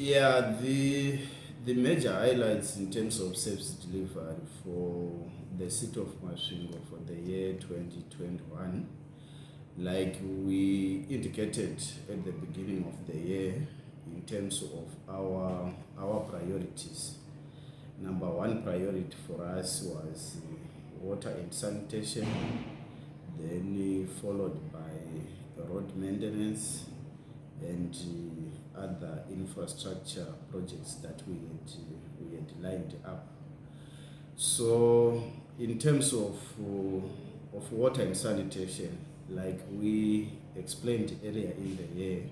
Yeah, the major highlights in terms of service delivery for the city of Masvingo for the year 2021, like we indicated at the beginning of the year, in terms of our priorities. Number one priority for us was water and sanitation, then followed by road maintenance and other infrastructure projects that we had lined up. So in terms of water and sanitation, like we explained earlier in the year,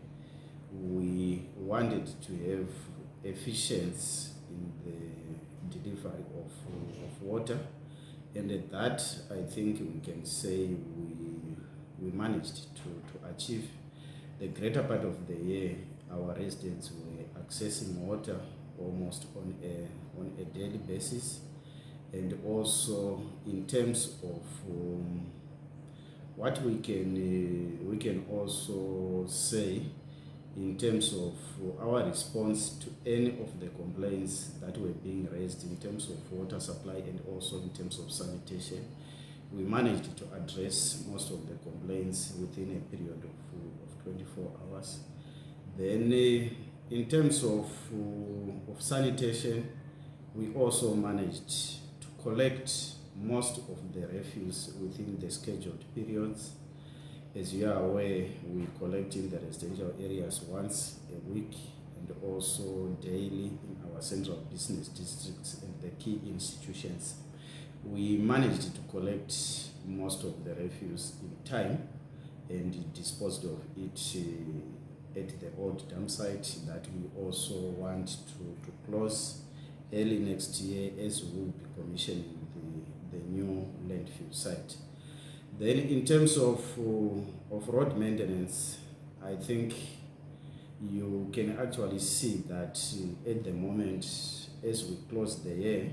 we wanted to have efficiency in the delivery of water, and at that I think we can say we managed to achieve. The greater part of the year, our residents were accessing water almost on a daily basis, and also in terms of what we can also say in terms of our response to any of the complaints that were being raised in terms of water supply and also in terms of sanitation. We managed to address most of the complaints within a period of 24 hours. Then in terms of sanitation, we also managed to collect most of the refuse within the scheduled periods. As you are aware, we collect in the residential areas once a week and also daily in our central business districts and the key institutions. We managed to collect most of the refuse in time and disposed of it at the old dump site that we also want to close early next year, as we will be commissioning the new landfill site. Then in terms of road maintenance, I think you can actually see that at the moment, as we close the year,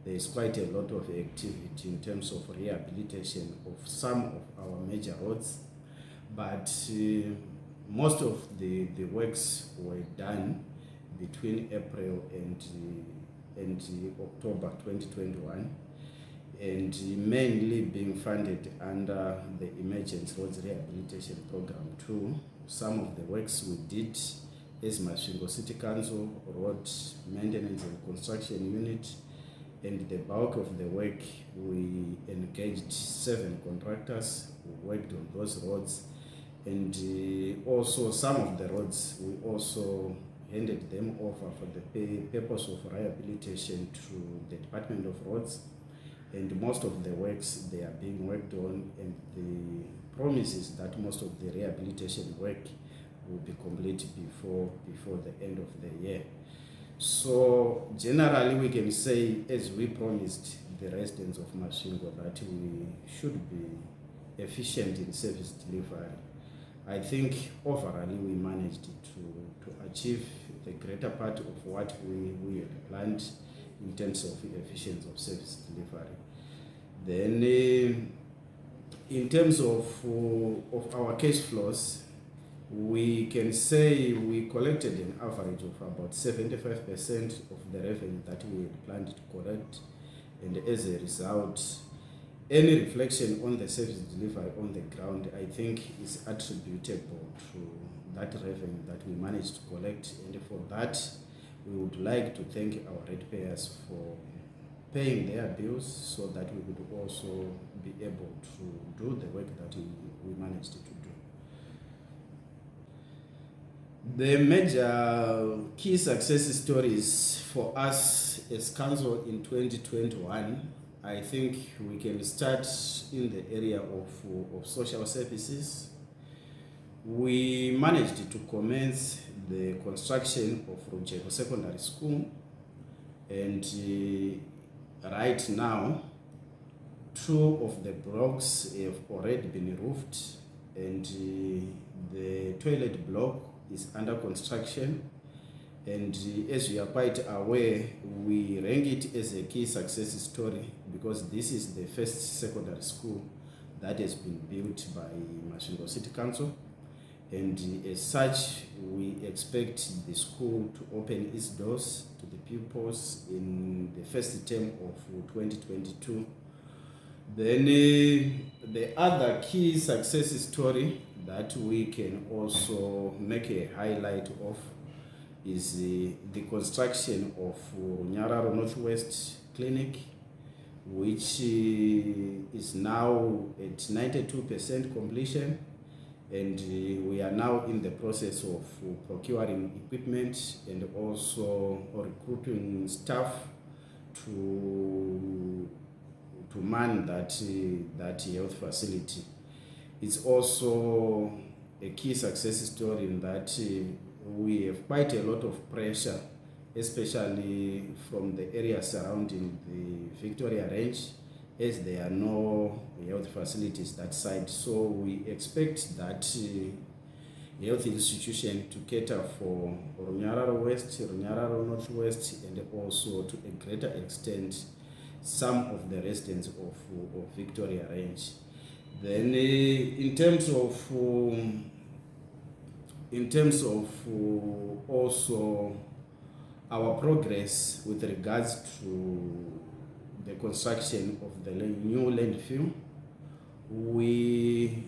there is quite a lot of activity in terms of rehabilitation of some of our major roads, but most of the works were done between April and October 2021, and mainly being funded under the Emergency Roads Rehabilitation Program 2. Some of the works we did as Masvingo City Council, Road Maintenance and Construction Unit, and the bulk of the work we engaged 7 contractors who worked on those roads, and also some of the roads we also handed them over for the purpose of rehabilitation to the Department of Roads, and most of the works they are being worked on, and the promise is that most of the rehabilitation work will be complete before the end of the year. So generally we can say, as we promised the residents of Masvingo, that we should be efficient in service delivery. I think overall we managed to achieve the greater part of what we had planned in terms of efficiency of service delivery. Then in terms of our cash flows, we can say we collected an average of about 75% of the revenue that we had planned to collect, and as a result, any reflection on the service delivery on the ground, I think, is attributable to that revenue that we managed to collect, and for that we would like to thank our ratepayers for paying their bills so that we could also be able to do the work that we managed to do. The major key success stories for us as council in 2021, I think we can start in the area of social services. We managed to commence the construction of Rujeko Secondary School, and right now 2 of the blocks have already been roofed, and the toilet block is under construction. And as you are quite aware, we rank it as a key success story because this is the first secondary school that has been built by Masvingo City Council. and as such we expect the school to open its doors to the pupils in the first term of 2022. Then the other key success story that we can also make a highlight of is the construction of Nyararo Northwest Clinic, which is now at 92% completion, and we are now in the process of procuring equipment and also recruiting staff to man that health facility. It's also a key success story in that we have quite a lot of pressure, especially from the area surrounding the Victoria Range, as there are no health facilities that side. So we expect that health institution to cater for Runyararo West, Runyararo Northwest, and also to a greater extent some of the residents of Victoria Range. Then in terms of also our progress with regards to the construction of the new landfill, we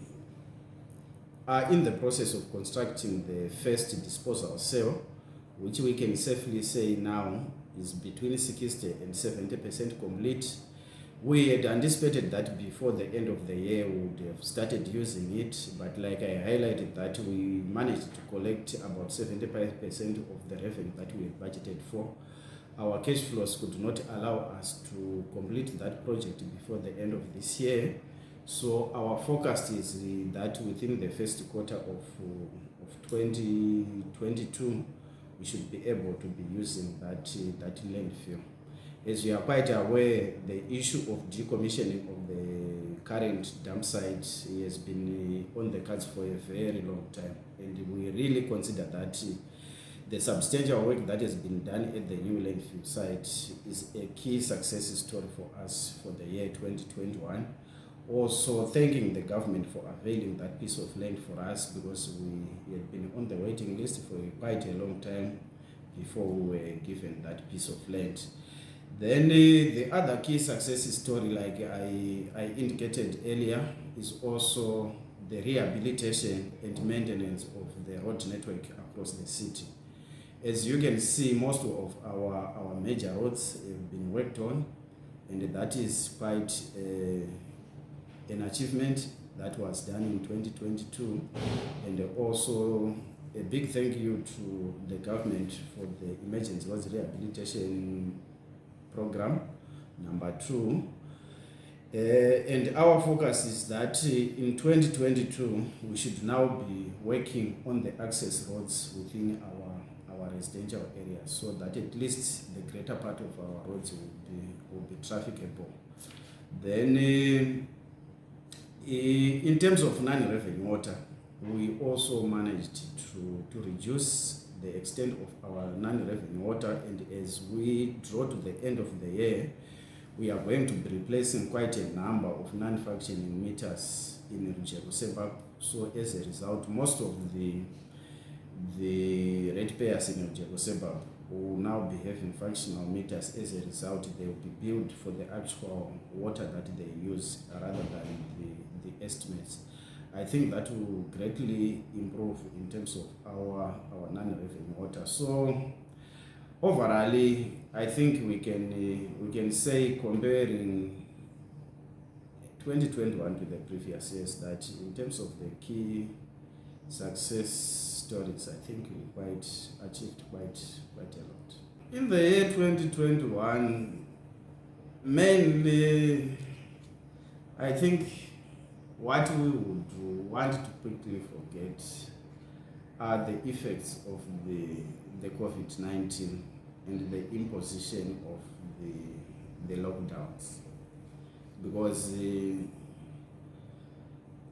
are in the process of constructing the first disposal cell, which we can safely say now is between 60 and 70% complete. We had anticipated that before the end of the year we would have started using it, but like I highlighted that we managed to collect about 75% of the revenue that we had budgeted for. Our cash flows could not allow us to complete that project before the end of this year. So our forecast is that within the first quarter of 2022, we should be able to be using that landfill. As you are quite aware, the issue of decommissioning of the current dump site has been on the cards for a very long time, and we really consider that the substantial work that has been done at the new landfill site is a key success story for us for the year 2021. Also thanking the government for availing that piece of land for us, because we had been on the waiting list for quite a long time before we were given that piece of land. Then the other key success story, like I indicated earlier, is also the rehabilitation and maintenance of the road network across the city. As you can see, most of our major roads have been worked on, and that is quite an achievement that was done in 2022, and also a big thank you to the government for the emergency roads rehabilitation program number 2. And our focus is that in 2022 we should now be working on the access roads within our residential areas, so that at least the greater part of our roads will be trafficable. Then in terms of non-revenue water, we also managed to reduce the extent of our non-revenue water, and as we draw to the end of the year, we are going to be replacing quite a number of non-functioning meters in Rujego suburb. So as a result, most of the ratepayers in Rujego suburb will now be having functional meters. As a result, they will be billed for the actual water that they use rather than the estimates. I think that will greatly improve in terms of our non-revenue water. So overall, I think we can say, comparing 2021 to the previous years, that in terms of the key success stories, I think we achieved quite a lot. In the year 2021, mainly, I think what we would want to quickly forget are the effects of the COVID-19 and the imposition of the lockdowns, because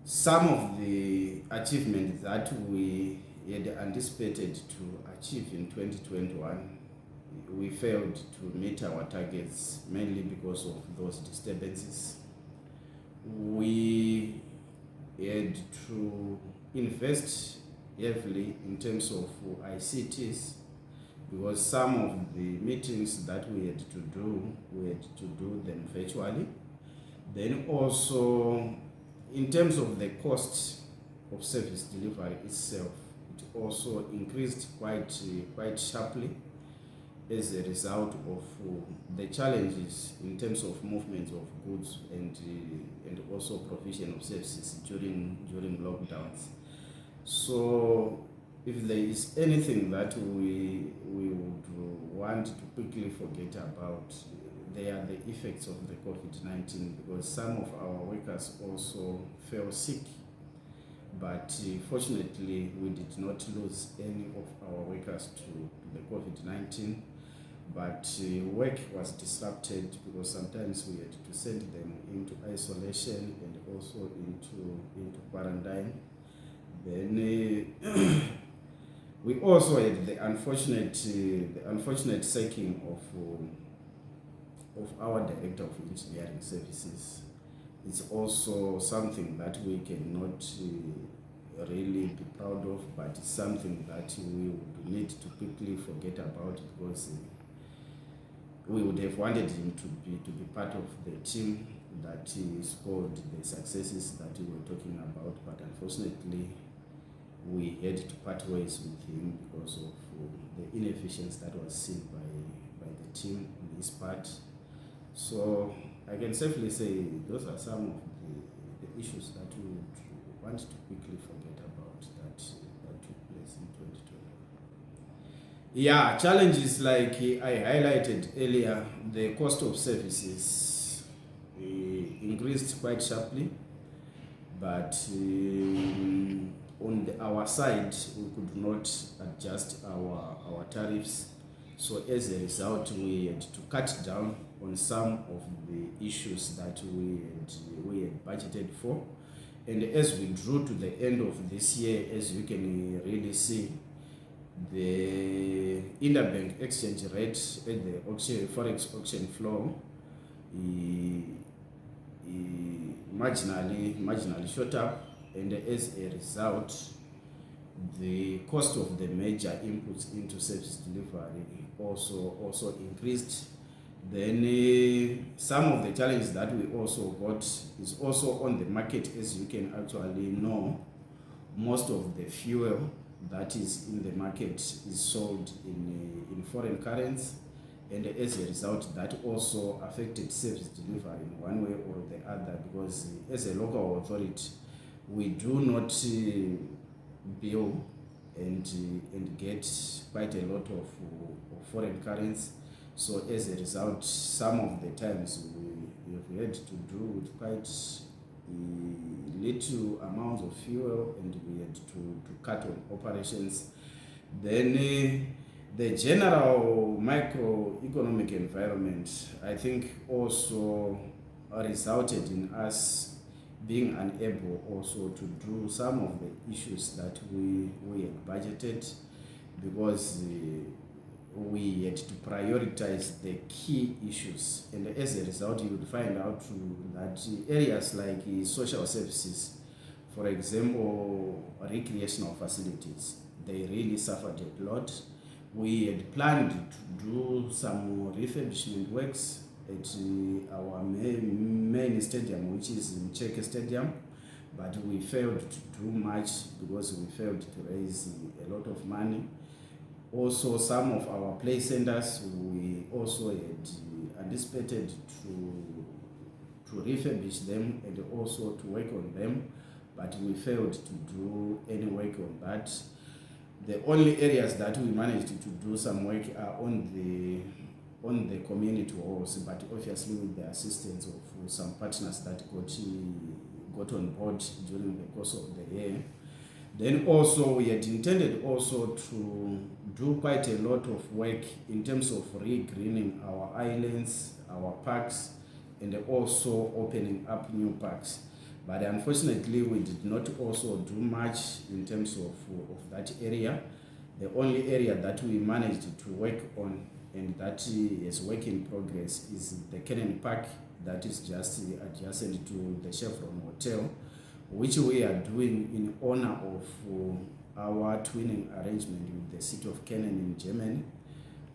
some of the achievements that we had anticipated to achieve in 2021, we failed to meet our targets, mainly because of those disturbances. We had to invest heavily in terms of ICTs, because some of the meetings that we had to do them virtually. Then also, in terms of the cost of service delivery itself, it also increased quite sharply as a result of the challenges in terms of movement of goods and also provision of services during lockdowns. So if there is anything that we would want to quickly forget about, they are the effects of the COVID-19, because some of our workers also fell sick, but fortunately we did not lose any of our workers to the COVID-19, but work was disrupted because sometimes we had to send them into isolation and also into quarantine. Then we also had the unfortunate sacking of our Director of Engineering Services. It's also something that we cannot really be proud of, but it's something that we would need to quickly forget about, because we would have wanted him to be part of the team that scored the successes that we were talking about, but unfortunately we had to part ways with him because of the inefficiency that was seen by the team in this part. So I can safely say those are some of the issues that we would want to quickly forget about that took place in 2020. Yeah, challenges like I highlighted earlier, the cost of services increased quite sharply, but on our side we could not adjust our tariffs. So as a result, we had to cut down on some of the issues that we had budgeted for. And as we drew to the end of this year, as you can really see, the interbank exchange rate at the forex auction floor marginally shot up, and as a result, the cost of the major inputs into service delivery also increased. Then some of the challenges that we also got is also on the market. As you can actually know, most of the fuel that is in the market is sold in foreign currency, and as a result that also affected service delivery in one way or the other, because as a local authority we do not bill and get quite a lot of foreign currency. So as a result, some of the times we had to do with quite little amount of fuel, and we had to cut on operations. Then the general microeconomic environment, I think, also resulted in us being unable also to do some of the issues that we had budgeted, because we had to prioritize the key issues, and as a result you would find out that areas like social services, for example recreational facilities, they really suffered a lot. We had planned to do some refurbishment works at our main stadium, which is in Czech Stadium, but we failed to do much because we failed to raise a lot of money. Also, some of our play centers, we also had anticipated to refurbish them and also to work on them, but we failed to do any work on that. The only areas that we managed to do some work are on the community halls, but obviously with the assistance of some partners that got on board during the course of the year. Then also we had intended also to do quite a lot of work in terms of re-greening our islands, our parks, and also opening up new parks. But unfortunately we did not also do much in terms of that area. The only area that we managed to work on, and that is work in progress, is the Cannon Park that is just adjacent to the Chevron Hotel, which we are doing in honor of our twinning arrangement with the city of Cannes in Germany.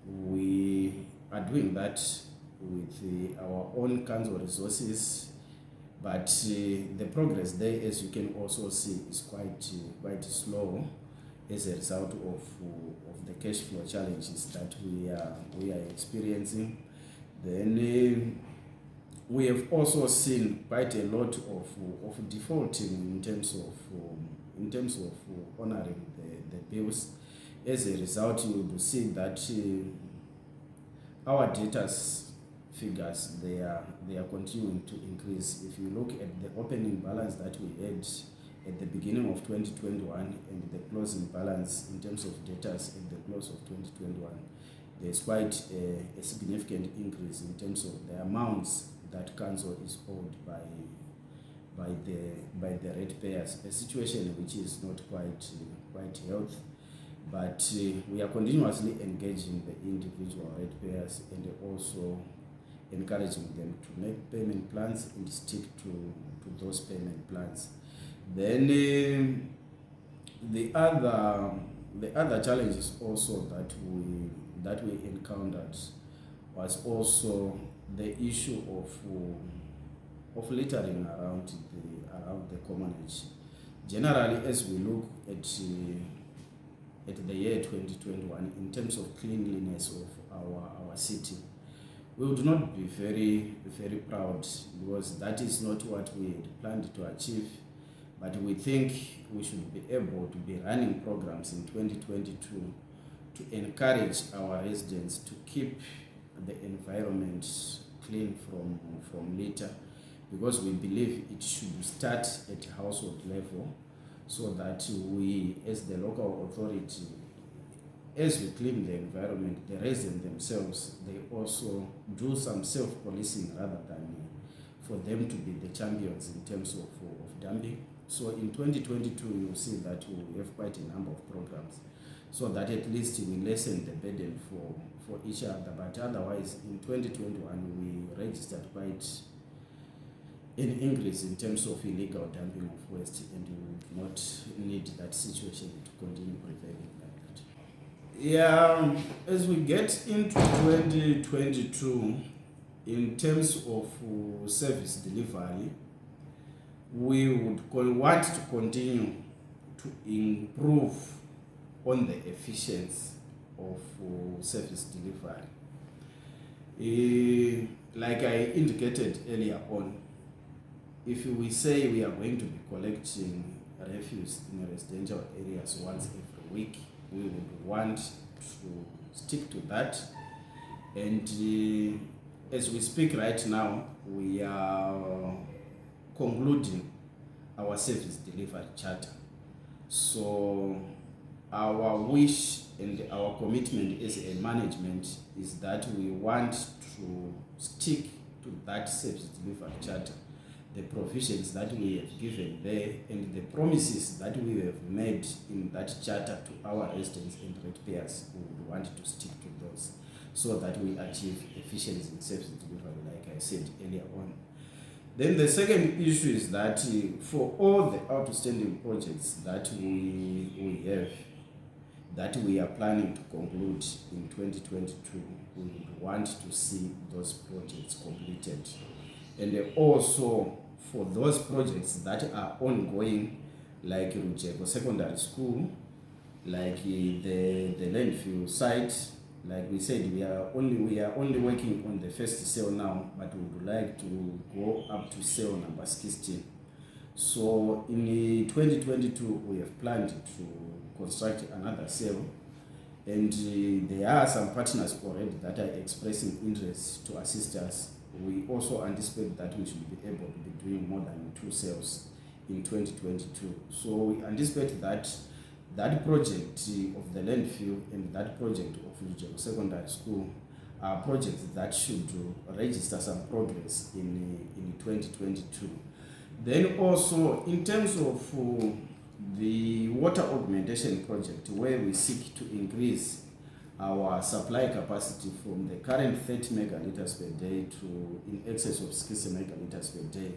We are doing that with our own council resources, but the progress there, as you can also see, is quite slow as a result of the cash flow challenges that we are experiencing. Then we have also seen quite a lot of defaulting in terms of honoring the bills. As a result, you will see that our debtors figures, they are continuing to increase. If you look at the opening balance that we had at the beginning of 2021 and the closing balance in terms of debtors at the close of 2021, there's quite a significant increase in terms of the amounts that council is owed by the ratepayers, a situation which is not quite healthy. But we are continuously engaging the individual ratepayers and also encouraging them to make payment plans and stick to those payment plans. Then the other challenges also that we encountered was also the issue of littering around the commonage. Generally, as we look at the year 2021 in terms of cleanliness of our city, we would not be very proud, because that is not what we had planned to achieve. But we think we should be able to be running programs in 2022 to encourage our residents to keep the environment clean from litter, because we believe it should start at household level, so that we, as the local authority, as we clean the environment, the residents themselves, they also do some self-policing rather than for them to be the champions in terms of dumping. So in 2022, you'll see that we have quite a number of programs, so that at least we lessen the burden for each other. But otherwise, in 2021, we registered quite an increase in terms of illegal dumping of waste, and we would not need that situation to continue prevailing like that. Yeah, as we get into 2022, in terms of service delivery, we would want to continue to improve on the efficiency of service delivery. Like I indicated earlier on, if we say we are going to be collecting refuse in residential areas once every week, we would want to stick to that. And as we speak right now, we are concluding our service delivery charter. So our wish and our commitment as a management is that we want to stick to that service delivery charter, the provisions that we have given there, and the promises that we have made in that charter to our residents and ratepayers. We would want to stick to those, so that we achieve efficiency in service delivery, like I said earlier on. Then the second issue is that for all the outstanding projects that we have, that we are planning to conclude in 2022, we would want to see those projects completed. And also for those projects that are ongoing, like Rujeko Secondary School, like the landfill site, like we said, we are only working on the first cell now, but we would like to go up to cell number 16. So in 2022, we have planned to construct another cell, and there are some partners already that are expressing interest to assist us. We also anticipate that we should be able to be doing more than 2 cells in 2022. So we anticipate that project of the landfill and that project of Lujelo Secondary School are projects that should register some progress in 2022. Then also in terms of the water augmentation project, where we seek to increase our supply capacity from the current 30 megaliters per day to in excess of 60 megaliters per day,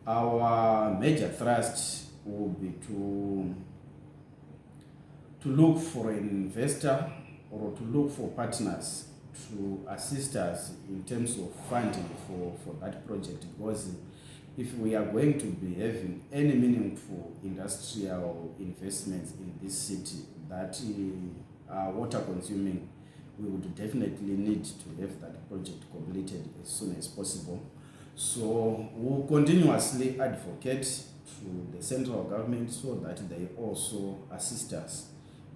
our major thrust will be to to look for an investor or to look for partners to assist us in terms of funding for that project, because if we are going to be having any meaningful industrial investments in this city that are water consuming, we would definitely need to have that project completed as soon as possible. So we'll continuously advocate to the central government so that they also assist us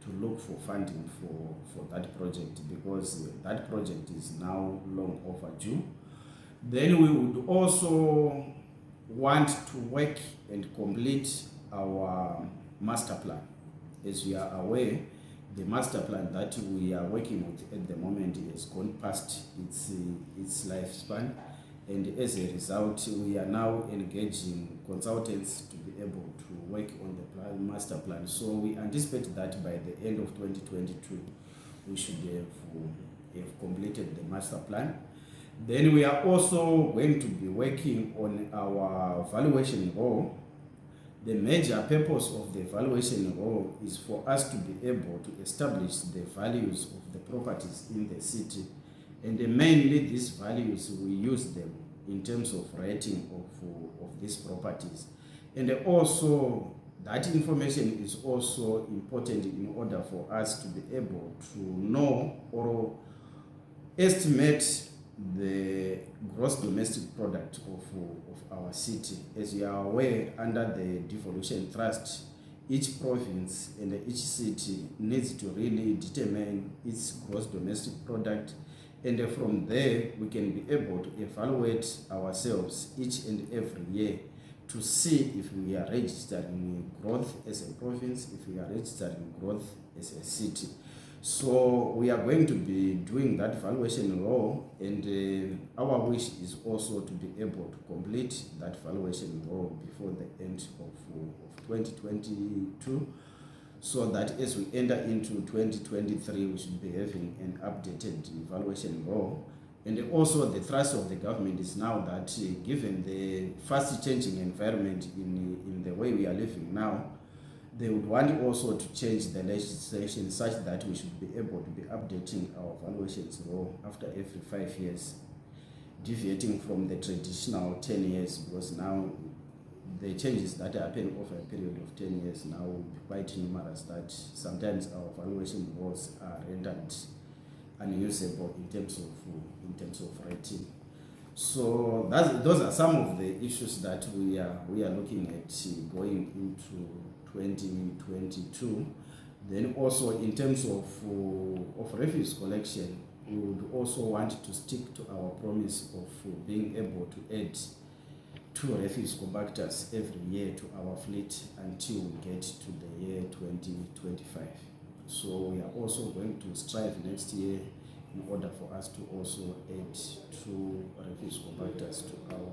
to look for funding for that project, because that project is now long overdue. Then we would also want to work and complete our master plan. As you are aware, the master plan that we are working with at the moment has gone past its lifespan, and as a result, we are now engaging consultants to be able to work on the master plan. So we anticipate that by the end of 2022, we should have completed the master plan. Then we are also going to be working on our valuation role. The major purpose of the valuation role is for us to be able to establish the values of the properties in the city. And mainly these values, we use them in terms of rating of these properties. And also that information is also important in order for us to be able to know or estimate the gross domestic product of our city. As you are aware, under the devolution trust, each province and each city needs to really determine its gross domestic product, and from there we can be able to evaluate ourselves each and every year to see if we are registering growth as a province, if we are registering growth as a city. So we are going to be doing that valuation role, and our wish is also to be able to complete that valuation role before the end of 2022, so that as we enter into 2023, we should be having an updated evaluation role. And also the thrust of the government is now that given the fast changing environment in the way we are living now, they would want also to change the legislation such that we should be able to be updating our valuations role after every 5 years, deviating from the traditional 10 years, because now the changes that happen over a period of 10 years now will be quite numerous, that sometimes our valuation roles are rendered unusable in terms of rating. So those are some of the issues that we are looking at going into 2022. Then also in terms of refuse collection, we would also want to stick to our promise of being able to add 2 refuse compactors every year to our fleet until we get to the year 2025. So we are also going to strive next year in order for us to also add 2 refuse compactors to our